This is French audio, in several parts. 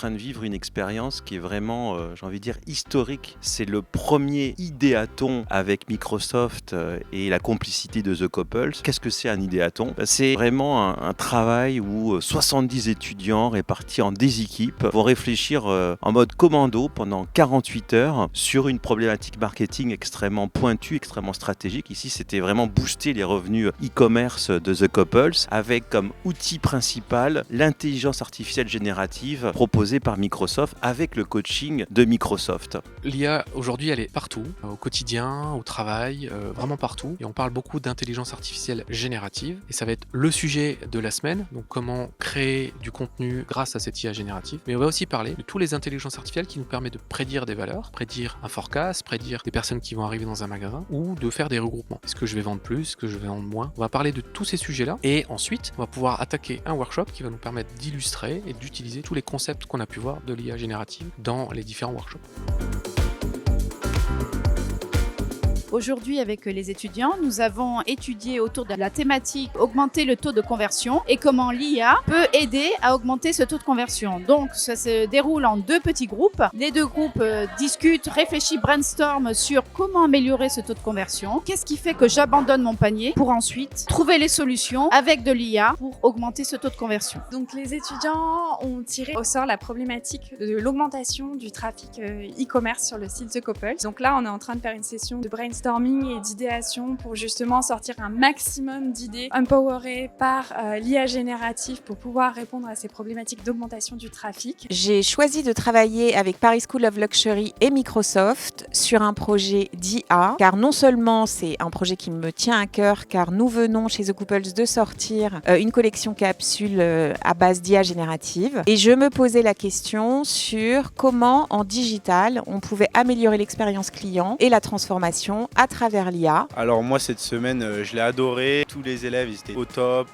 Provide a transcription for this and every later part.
train de vivre une expérience qui est vraiment, j'ai envie de dire, historique. C'est le premier idéathon avec Microsoft et la complicité de The Couples. Qu'est-ce que c'est un idéathon ? C'est vraiment un travail où 70 étudiants répartis en des équipes vont réfléchir en mode commando pendant 48 heures sur une problématique marketing extrêmement pointue, extrêmement stratégique. Ici, c'était vraiment booster les revenus e-commerce de The Couples avec comme outil principal l'intelligence artificielle générative proposée par Microsoft avec le coaching de Microsoft. L'IA aujourd'hui elle est partout, au quotidien, au travail, vraiment partout, et on parle beaucoup d'intelligence artificielle générative et ça va être le sujet de la semaine, donc comment créer du contenu grâce à cette IA générative. Mais on va aussi parler de toutes les intelligences artificielles qui nous permettent de prédire des valeurs, prédire un forecast, prédire des personnes qui vont arriver dans un magasin ou de faire des regroupements. Est-ce que je vais vendre plus, est-ce que je vais vendre moins? On va parler de tous ces sujets-là et ensuite on va pouvoir attaquer un workshop qui va nous permettre d'illustrer et d'utiliser tous les concepts qu'on a pu voir de l'IA générative dans les différents workshops. Aujourd'hui, avec les étudiants, nous avons étudié autour de la thématique augmenter le taux de conversion et comment l'IA peut aider à augmenter ce taux de conversion. Donc, ça se déroule en 2 petits groupes. Les 2 groupes discutent, réfléchissent, brainstorment sur comment améliorer ce taux de conversion. Qu'est-ce qui fait que j'abandonne mon panier pour ensuite trouver les solutions avec de l'IA pour augmenter ce taux de conversion. Donc, les étudiants ont tiré au sort la problématique de l'augmentation du trafic e-commerce sur le site The Couples. Donc là, on est en train de faire une session de brainstorming et d'idéation pour justement sortir un maximum d'idées empowerées par l'IA générative pour pouvoir répondre à ces problématiques d'augmentation du trafic. J'ai choisi de travailler avec Paris School of Luxury et Microsoft sur un projet d'IA, car non seulement c'est un projet qui me tient à cœur, car nous venons chez The Couples de sortir une collection capsule à base d'IA générative, et je me posais la question sur comment en digital on pouvait améliorer l'expérience client et la transformation à travers l'IA. Alors moi cette semaine je l'ai adoré, tous les élèves ils étaient au top,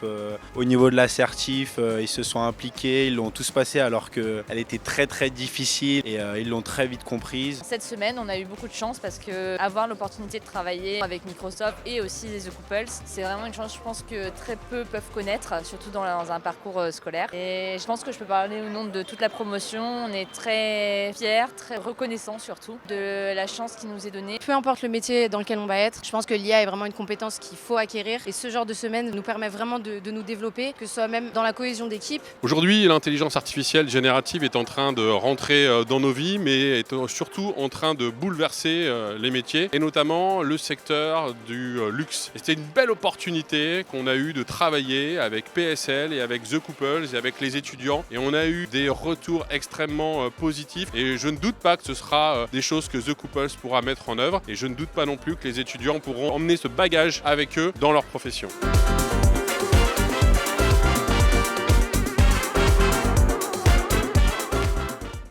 au niveau de l'assertif ils se sont impliqués, ils l'ont tous passé alors qu'elle était très difficile et ils l'ont très vite comprise. Cette semaine on a eu beaucoup de chance parce que avoir l'opportunité de travailler avec Microsoft et aussi The Couples, c'est vraiment une chance je pense que très peu peuvent connaître, surtout dans un parcours scolaire. Et je pense que je peux parler au nom de toute la promotion, on est très fiers, très reconnaissants surtout de la chance qui nous est donnée. Peu importe le métier dans lequel on va être, je pense que l'IA est vraiment une compétence qu'il faut acquérir et ce genre de semaine nous permet vraiment de nous développer, que ce soit même dans la cohésion d'équipe. Aujourd'hui, l'intelligence artificielle générative est en train de rentrer dans nos vies, mais est surtout en train de bouleverser les métiers et notamment le secteur du luxe. Et c'était une belle opportunité qu'on a eu de travailler avec PSL et avec The Couples et avec les étudiants et on a eu des retours extrêmement positifs et je ne doute pas que ce sera des choses que The Couples pourra mettre en œuvre et je ne doute pas non plus que les étudiants pourront emmener ce bagage avec eux dans leur profession.